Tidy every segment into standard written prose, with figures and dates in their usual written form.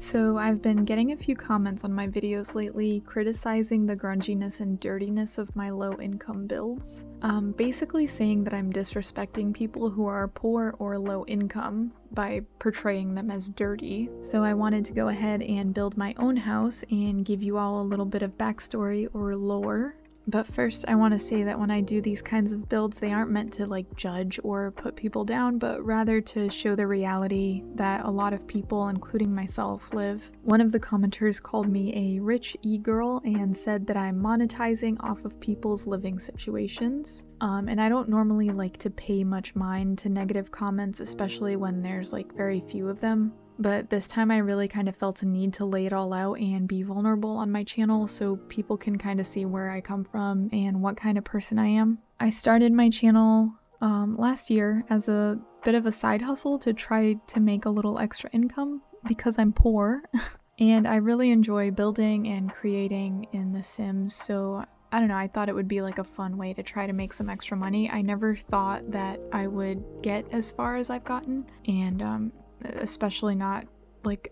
So I've been getting a few comments on my videos lately criticizing the grunginess and dirtiness of my low-income builds. Basically saying that I'm disrespecting people who are poor or low income by portraying them as dirty. So I wanted to go ahead and build my own house and give you all a little bit of backstory or lore. But first, I want to say that when I do these kinds of builds, they aren't meant to judge or put people down, but rather to show the reality that a lot of people, including myself, live. One of the commenters called me a rich e-girl and said that I'm monetizing off of people's living situations. And I don't normally like to pay much mind to negative comments, especially when there's very few of them. But this time I really kind of felt a need to lay it all out and be vulnerable on my channel so people can kind of see where I come from and what kind of person I am. I started my channel last year as a bit of a side hustle to try to make a little extra income because I'm poor and I really enjoy building and creating in The Sims, so I don't know, I thought it would be a fun way to try to make some extra money. I never thought that I would get as far as I've gotten, and especially not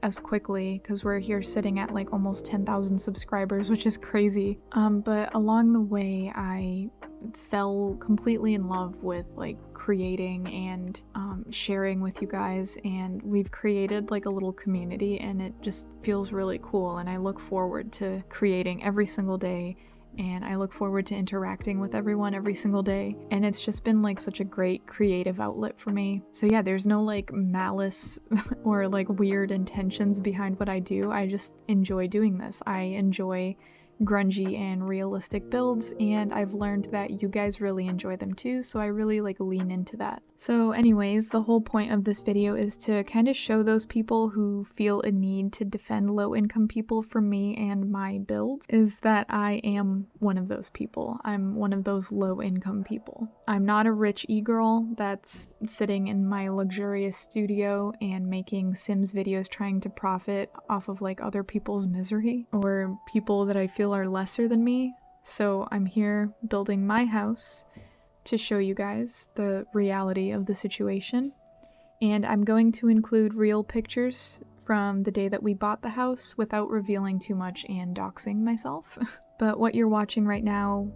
as quickly, because we're here sitting at almost 10,000 subscribers, which is crazy. But along the way I fell completely in love with creating and sharing with you guys, and we've created a little community, and it just feels really cool, and I look forward to creating every single day. And I look forward to interacting with everyone every single day, and it's just been such a great creative outlet for me. So yeah, there's no malice or weird intentions behind what I do. I just enjoy doing this. I enjoy grungy and realistic builds, and I've learned that you guys really enjoy them too, so I really lean into that. So anyways, the whole point of this video is to kind of show those people who feel a need to defend low-income people from me and my builds is that I am one of those people. I'm one of those low-income people. I'm not a rich e-girl that's sitting in my luxurious studio and making Sims videos trying to profit off of other people's misery or people that I feel are lesser than me. So I'm here building my house to show you guys the reality of the situation, and I'm going to include real pictures from the day that we bought the house without revealing too much and doxing myself. But what you're watching right now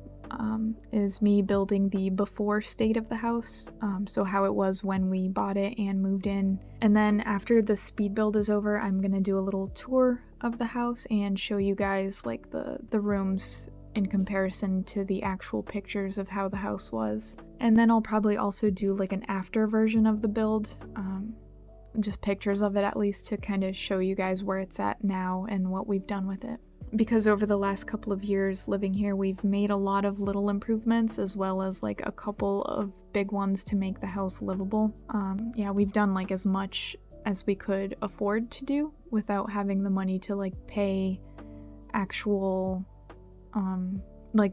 is me building the before state of the house, so how it was when we bought it and moved in. And then after the speed build is over, I'm gonna do a little tour of the house and show you guys the rooms in comparison to the actual pictures of how the house was. And then I'll probably also do an after version of the build, just pictures of it at least, to kind of show you guys where it's at now and what we've done with it. Because over the last couple of years living here, we've made a lot of little improvements as well as a couple of big ones to make the house livable. Yeah, we've done as much as we could afford to do without having the money to pay actual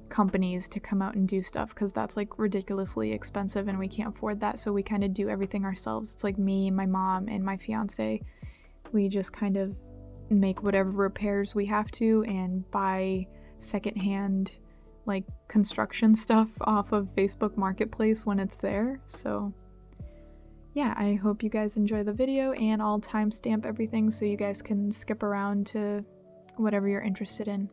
companies to come out and do stuff, because that's ridiculously expensive and we can't afford that, so we kind of do everything ourselves. It's me, my mom, and my fiance. We just kind of make whatever repairs we have to and buy secondhand construction stuff off of Facebook Marketplace when it's there. So yeah, I hope you guys enjoy the video, and I'll timestamp everything so you guys can skip around to whatever you're interested in.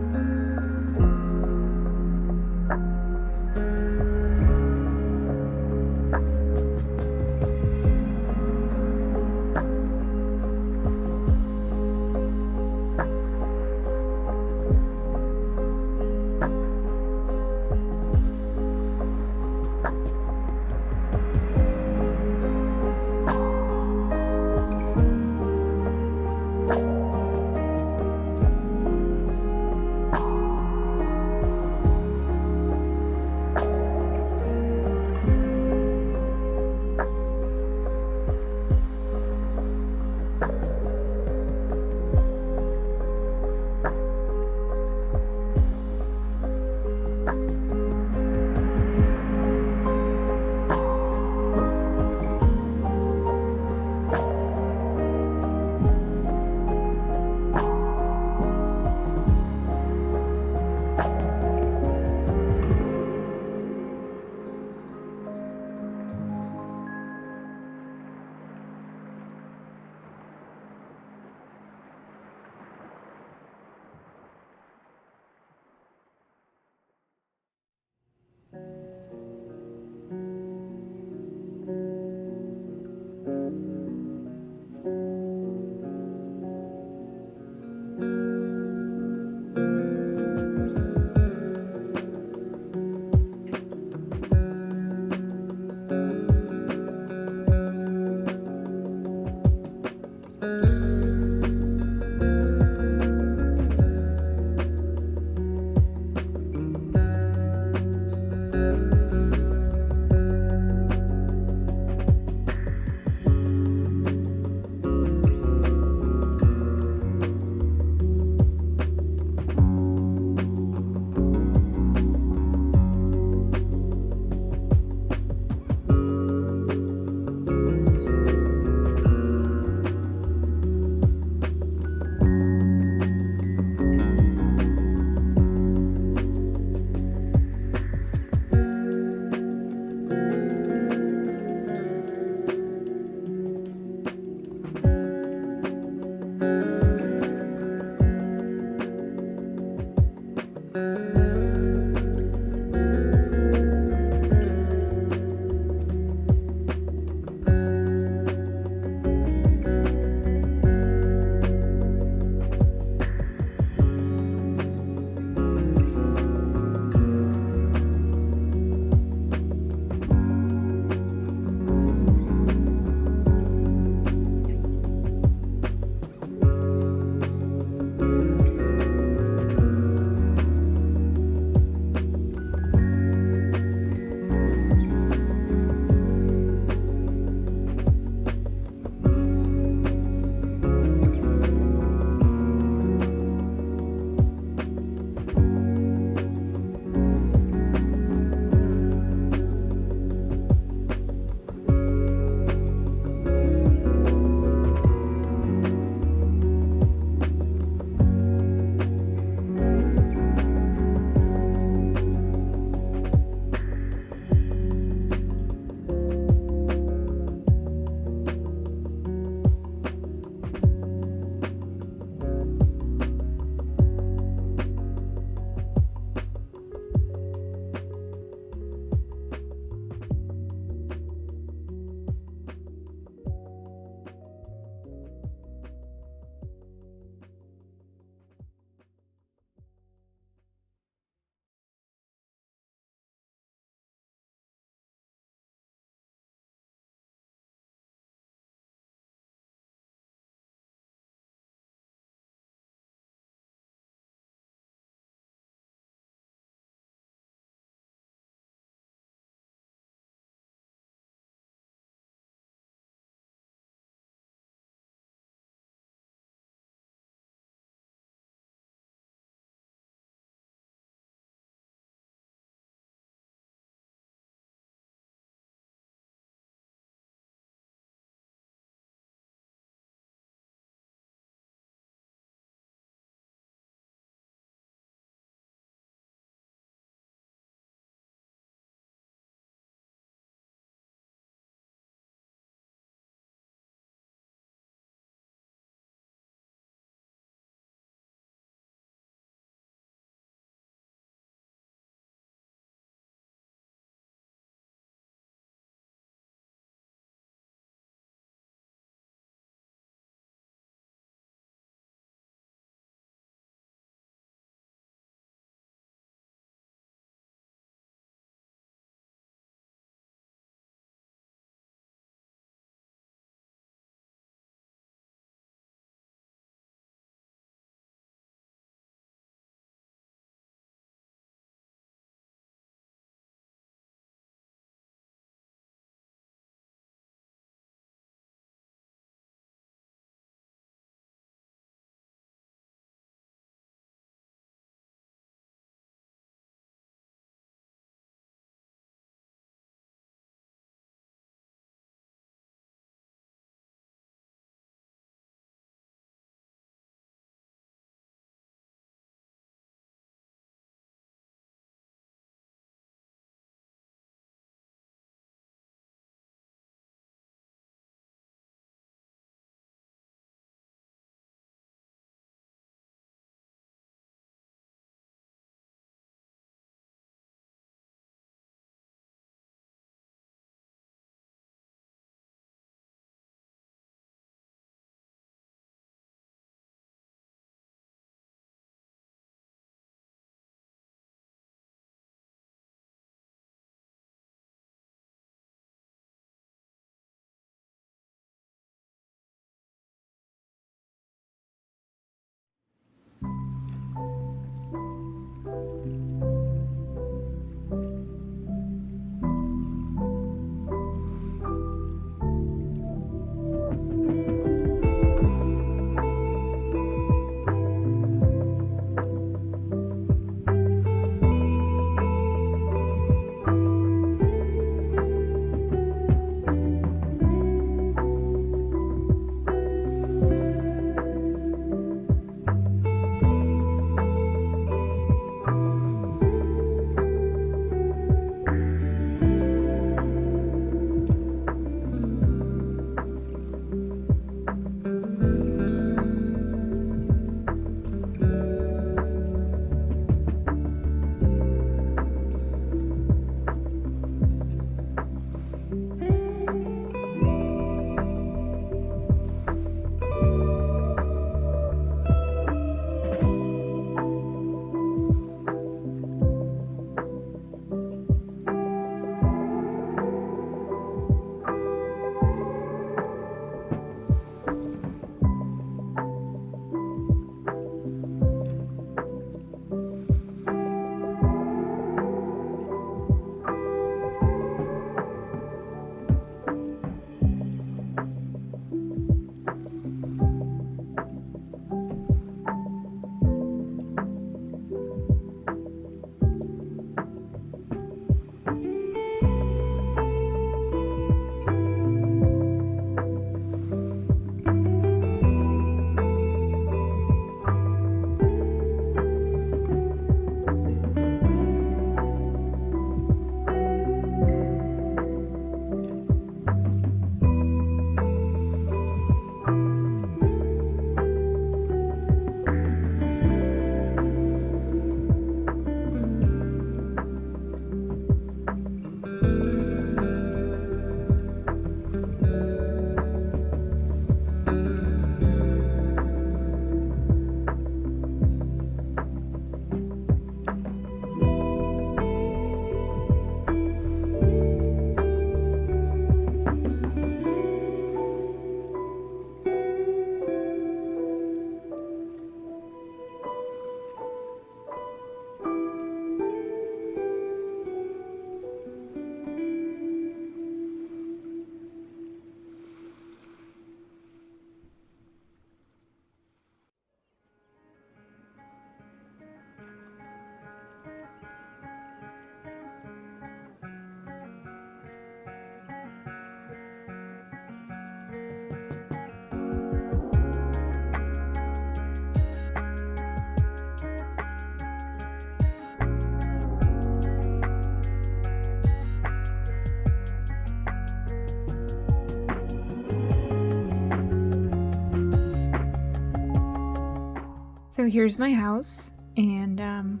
So here's my house, and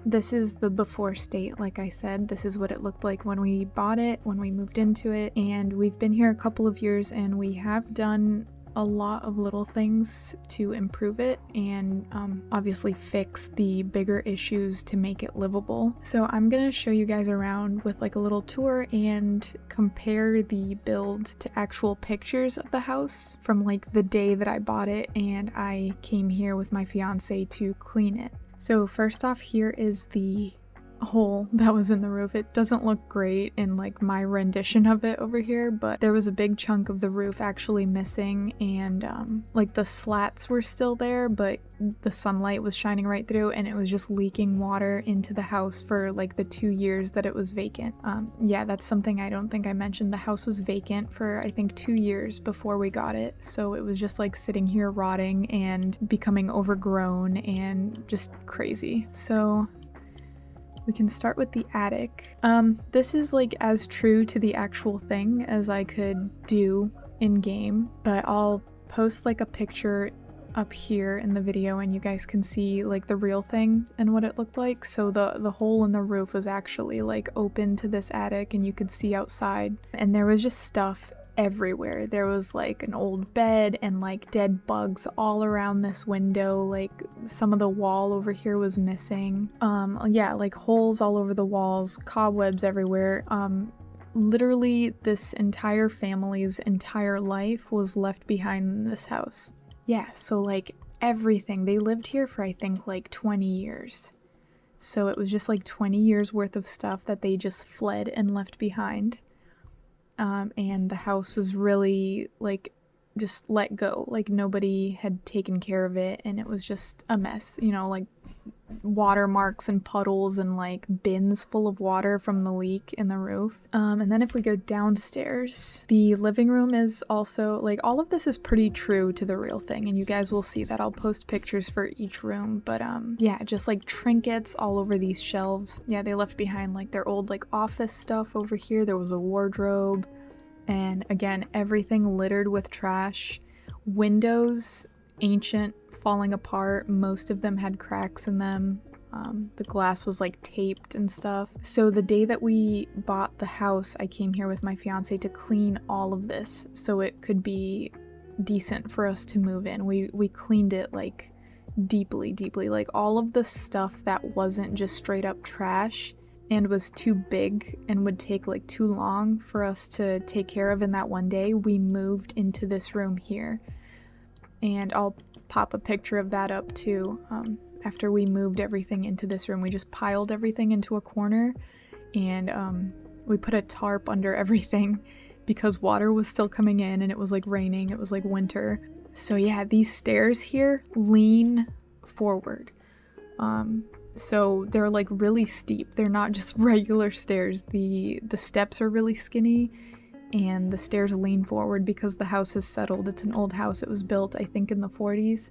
this is the before state. Like I said, this is what it looked like when we bought it, when we moved into it, and we've been here a couple of years and we have done a lot of little things to improve it and obviously fix the bigger issues to make it livable. So I'm gonna show you guys around with like a little tour and compare the build to actual pictures of the house from like the day that I bought it and I came here with my fiance to clean it. So first off, here is the hole that was in the roof. It doesn't look great in like my rendition of it over here, but there was a big chunk of the roof actually missing, and like the slats were still there, but the sunlight was shining right through and it was just leaking water into the house for like the 2 years that it was vacant. Yeah, that's something I don't think I mentioned. The house was vacant for I think 2 years before we got it, so it was just like sitting here rotting and becoming overgrown and just crazy. So we can start with the attic. This is like as true to the actual thing as I could do in game, but I'll post like a picture up here in the video and you guys can see like the real thing and what it looked like. So the hole in the roof was actually like open to this attic and you could see outside, and there was just stuff everywhere. There was like an old bed and like dead bugs all around this window. Like some of the wall over here was missing. Yeah, like holes all over the walls, cobwebs everywhere. Literally this entire family's entire life was left behind in this house. Yeah, so like everything. They lived here for I think like 20 years. So it was just like 20 years worth of stuff that they just fled and left behind. And the house was really like just let go, like nobody had taken care of it and it was just a mess, you know, like watermarks and puddles and like bins full of water from the leak in the roof. And then if we go downstairs, the living room is also like, all of this is pretty true to the real thing and you guys will see that. I'll post pictures for each room, but yeah, just like trinkets all over these shelves. Yeah, they left behind like their old like office stuff over here. There was a wardrobe, and again, everything littered with trash. Windows, ancient, falling apart. Most of them had cracks in them. The glass was like taped and stuff. So the day that we bought the house, I came here with my fiance to clean all of this so it could be decent for us to move in. We cleaned it like deeply, like all of the stuff that wasn't just straight up trash and was too big and would take like too long for us to take care of in that one day, we moved into this room here. And I'll pop a picture of that up too. After we moved everything into this room, we just piled everything into a corner and we put a tarp under everything because water was still coming in and it was like raining, it was like winter. So yeah, these stairs here lean forward. So they're like really steep. They're not just regular stairs. The steps are really skinny and the stairs lean forward because the house is settled. It's an old house. It was built, I think, in the 40s.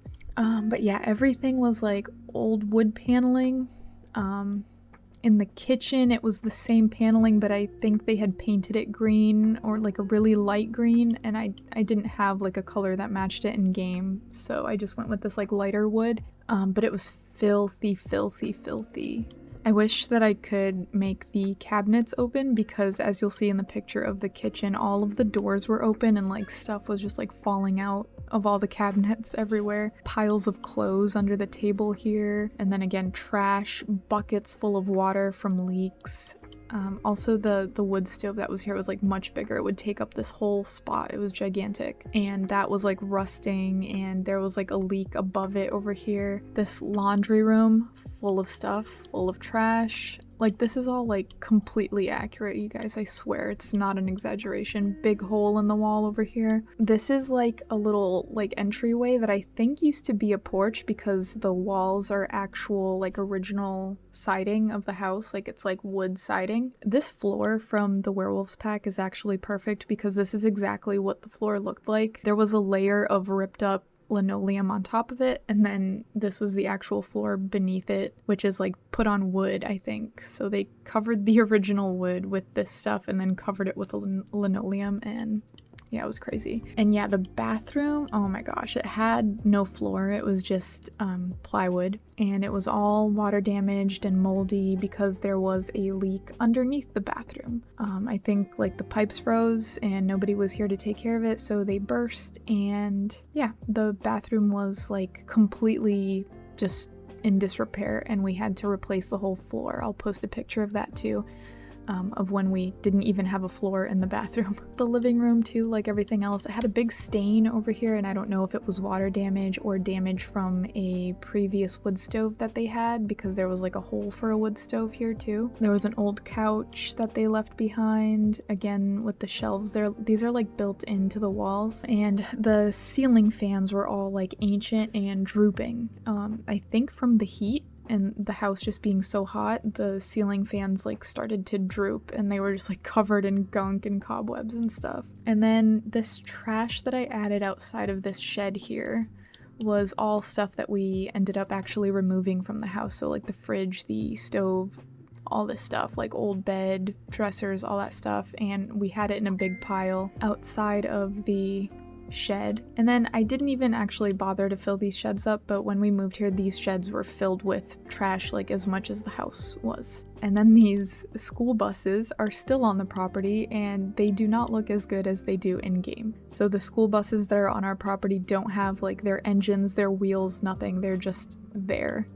But yeah, everything was like old wood paneling. In the kitchen, it was the same paneling, but I think they had painted it green or like a really light green, and I didn't have like a color that matched it in game, so I just went with this like lighter wood. But it was filthy. I wish that I could make the cabinets open because as you'll see in the picture of the kitchen, all of the doors were open and like stuff was just like falling out of all the cabinets everywhere. Piles of clothes under the table here, and then again trash, buckets full of water from leaks. Also the wood stove that was here was like much bigger. It would take up this whole spot. It was gigantic, and that was like rusting, and there was like a leak above it over here. This laundry room full of stuff, full of trash. Like this is all like completely accurate, you guys, I swear, it's not an exaggeration. Big hole in the wall over here. This is like a little like entryway that I think used to be a porch because the walls are actual like original siding of the house, like it's like wood siding. This floor from the werewolves pack is actually perfect because this is exactly what the floor looked like. There was a layer of ripped up linoleum on top of it, and then this was the actual floor beneath it, which is like put on wood, I think. So they covered the original wood with this stuff and then covered it with a linoleum, and Yeah, it was crazy. And yeah, the bathroom, oh my gosh, it had no floor. It was just plywood, and it was all water damaged and moldy because there was a leak underneath the bathroom. I think like the pipes froze and nobody was here to take care of it, so they burst, and yeah, the bathroom was like completely just in disrepair, and we had to replace the whole floor. I'll post a picture of that too. Of when we didn't even have a floor in the bathroom. The living room too, like everything else, it had a big stain over here, and I don't know if it was water damage or damage from a previous wood stove that they had, because there was like a hole for a wood stove here too. There was an old couch that they left behind, again with the shelves there. These are like built into the walls, and the ceiling fans were all like ancient and drooping. I think from the heat and the house just being so hot, the ceiling fans like started to droop, and they were just like covered in gunk and cobwebs and stuff. And then this trash that I added outside of this shed here was all stuff that we ended up actually removing from the house. So like the fridge, the stove, all this stuff, like old bed, dressers, all that stuff, and we had it in a big pile outside of the shed. And then I didn't even actually bother to fill these sheds up, but when we moved here, these sheds were filled with trash like as much as the house was. And then these school buses are still on the property, and they do not look as good as they do in game. So the school buses that are on our property don't have like their engines, their wheels, nothing. They're just there.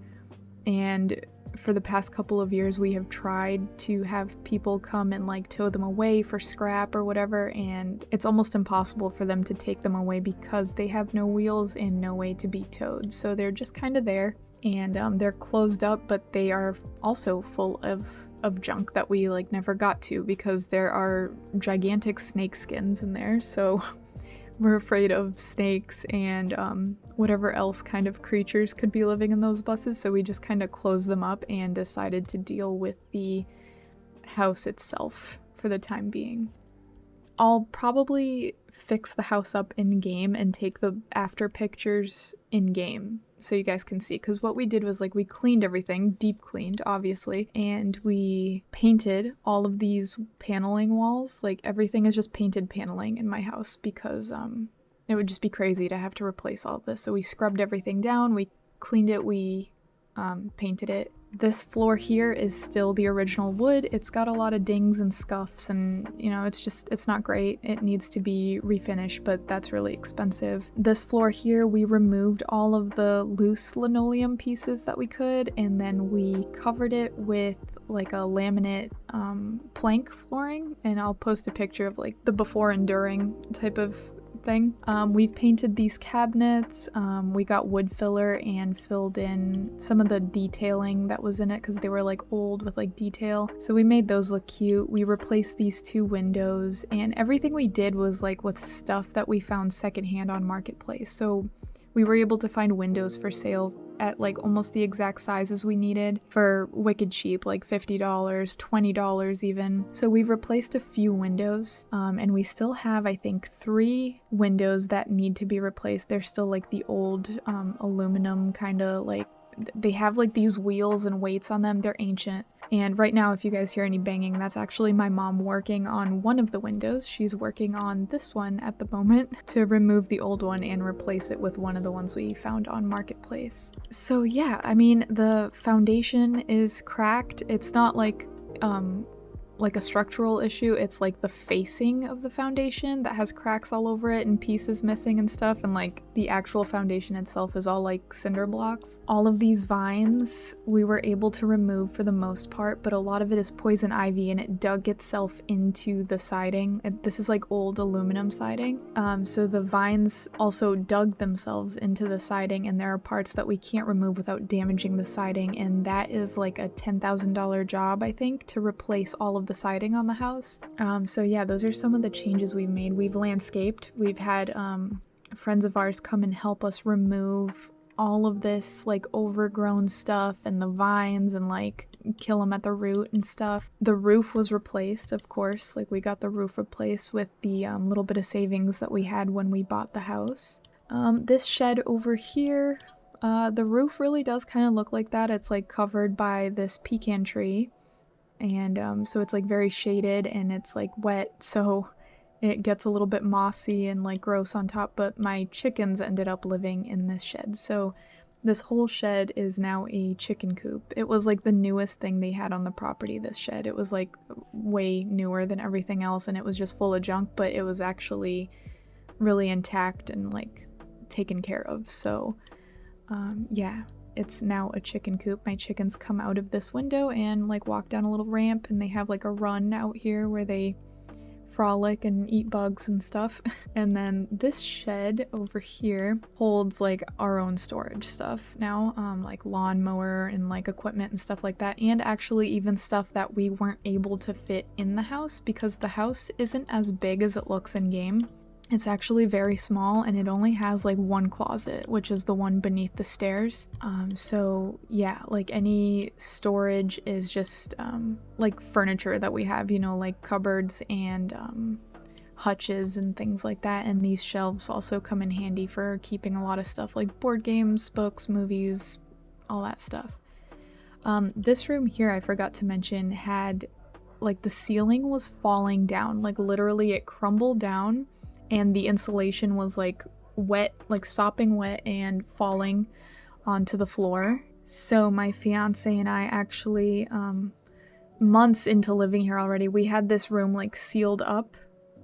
And for the past couple of years, we have tried to have people come and like tow them away for scrap or whatever, and it's almost impossible for them to take them away because they have no wheels and no way to be towed. So they're just kind of there, and they're closed up, but they are also full of junk that we like never got to because there are gigantic snake skins in there. So we're afraid of snakes and whatever else kind of creatures could be living in those buses, so we just kind of closed them up and decided to deal with the house itself for the time being. I'll probably fix the house up in-game and take the after pictures in-game so you guys can see, because what we did was like we cleaned everything, deep cleaned obviously, and we painted all of these paneling walls. Like everything is just painted paneling in my house because it would just be crazy to have to replace all of this. So we scrubbed everything down, we cleaned it, we painted it. This floor here is still the original wood. It's got a lot of dings and scuffs, and you know, it's not great. It needs to be refinished, but that's really expensive. This floor here, we removed all of the loose linoleum pieces that we could, and then we covered it with like a laminate plank flooring, and I'll post a picture of like the before and during type of thing. We've painted these cabinets. We got wood filler and filled in some of the detailing that was in it because they were like old with like detail. So we made those look cute. We replaced these two windows, and everything we did was like with stuff that we found secondhand on Marketplace. So we were able to find windows for sale at like almost the exact sizes we needed for wicked cheap, like $50, $20 even. So we've replaced a few windows, and we still have, I think, 3 windows that need to be replaced. They're still like the old aluminum kind of like, they have like these wheels and weights on them. They're ancient. And right now, if you guys hear any banging, that's actually my mom working on one of the windows. She's working on this one at the moment to remove the old one and replace it with one of the ones we found on Marketplace. So yeah, I mean, the foundation is cracked. It's not like a structural issue, it's like the facing of the foundation that has cracks all over it and pieces missing and stuff, and like the actual foundation itself is all like cinder blocks. All of these vines we were able to remove for the most part, but a lot of it is poison ivy and it dug itself into the siding. This is like old aluminum siding, so the vines also dug themselves into the siding, and there are parts that we can't remove without damaging the siding, and that is like a $10,000 job, I think, to replace all of the siding on the house. So yeah, those are some of the changes we've made. We've landscaped. We've had friends of ours come and help us remove all of this like overgrown stuff and the vines and like kill them at the root and stuff. The roof was replaced, of course. Like we got the roof replaced with the little bit of savings that we had when we bought the house. This shed over here, the roof really does kind of look like that. It's like covered by this pecan tree. And so it's like very shaded and it's like wet, so it gets a little bit mossy and like gross on top, but my chickens ended up living in this shed. So this whole shed is now a chicken coop. It was like the newest thing they had on the property, this shed. It was like way newer than everything else, and it was just full of junk, but it was actually really intact and like taken care of. So yeah, it's now a chicken coop. My chickens come out of this window and like walk down a little ramp, and they have like a run out here where they frolic and eat bugs and stuff. And then this shed over here holds like our own storage stuff now, like lawnmower and like equipment and stuff like that, and actually even stuff that we weren't able to fit in the house because the house isn't as big as it looks in game. It's actually very small, and it only has like one closet, which is the one beneath the stairs. So yeah, like any storage is just like furniture that we have, you know, like cupboards and hutches and things like that. And these shelves also come in handy for keeping a lot of stuff like board games, books, movies, all that stuff. This room here, I forgot to mention, had like the ceiling was falling down, like literally it crumbled down, and the insulation was like wet, like sopping wet and falling onto the floor. So my fiance and I actually, months into living here already, we had this room like sealed up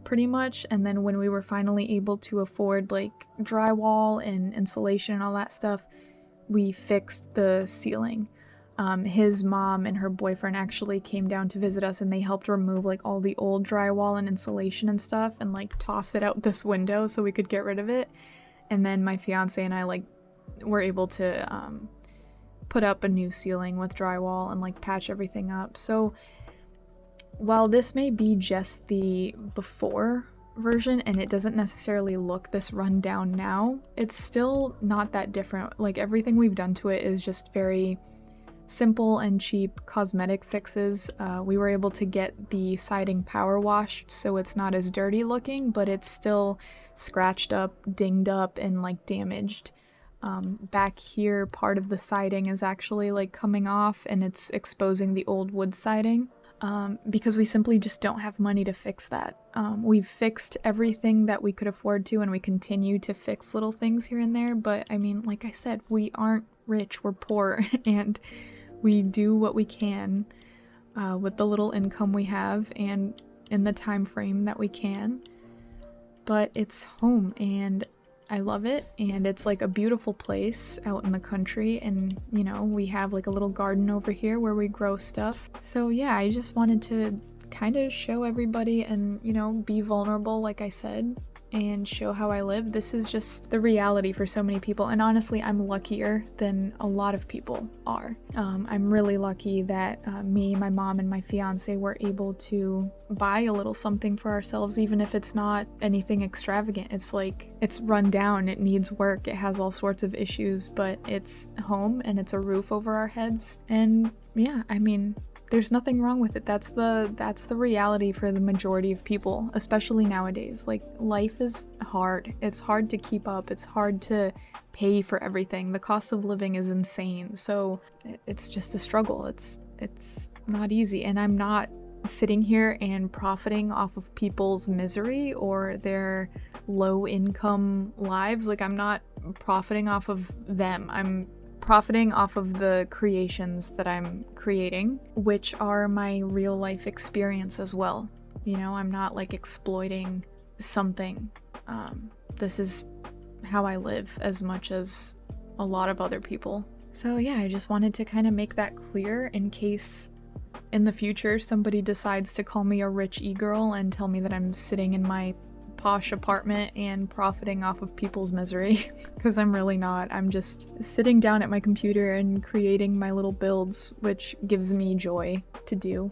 pretty much, and then when we were finally able to afford like drywall and insulation and all that stuff, we fixed the ceiling. His mom and her boyfriend actually came down to visit us, and they helped remove like all the old drywall and insulation and stuff and like toss it out this window so we could get rid of it. And then my fiance and I like were able to put up a new ceiling with drywall and like patch everything up. So while this may be just the before version and it doesn't necessarily look this run down now, it's still not that different. Like everything we've done to it is just very simple and cheap cosmetic fixes. We were able to get the siding power washed so it's not as dirty looking, but it's still scratched up, dinged up, and like damaged. Back here, part of the siding is actually like coming off, and it's exposing the old wood siding. Because we simply just don't have money to fix that. We've fixed everything that we could afford to, and we continue to fix little things here and there, but I mean, like I said, we aren't rich, we're poor, and we do what we can with the little income we have and in the time frame that we can. But it's home, and I love it, and it's like a beautiful place out in the country, and you know, we have like a little garden over here where we grow stuff. So yeah, I just wanted to kind of show everybody and, you know, be vulnerable like I said, and show how I live. This is just the reality for so many people, and honestly, I'm luckier than a lot of people are. I'm really lucky that me, my mom, and my fiance were able to buy a little something for ourselves, even if it's not anything extravagant. It's like, it's run down, it needs work, it has all sorts of issues, but it's home and it's a roof over our heads. And yeah, I mean, there's nothing wrong with it. That's the reality for the majority of people, especially nowadays. Like, life is hard. It's hard to keep up. It's hard to pay for everything. The cost of living is insane. So it's just a struggle. It's not easy. And I'm not sitting here and profiting off of people's misery or their low income lives. Like, I'm not profiting off of them. I'm profiting off of the creations that I'm creating, which are my real life experience as well. You know, I'm not like exploiting something. This is how I live as much as a lot of other people. So yeah, I just wanted to kind of make that clear in case in the future somebody decides to call me a rich e-girl and tell me that I'm sitting in my posh apartment and profiting off of people's misery, because I'm really not. I'm just sitting down at my computer and creating my little builds, which gives me joy to do,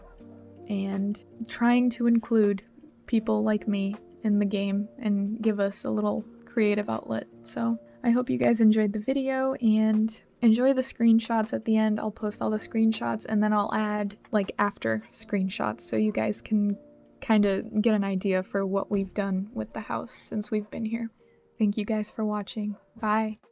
and trying to include people like me in the game and give us a little creative outlet. So I hope you guys enjoyed the video and enjoy the screenshots at the end. I'll post all the screenshots, and then I'll add like after screenshots so you guys can kind of get an idea for what we've done with the house since we've been here. Thank you guys for watching. Bye!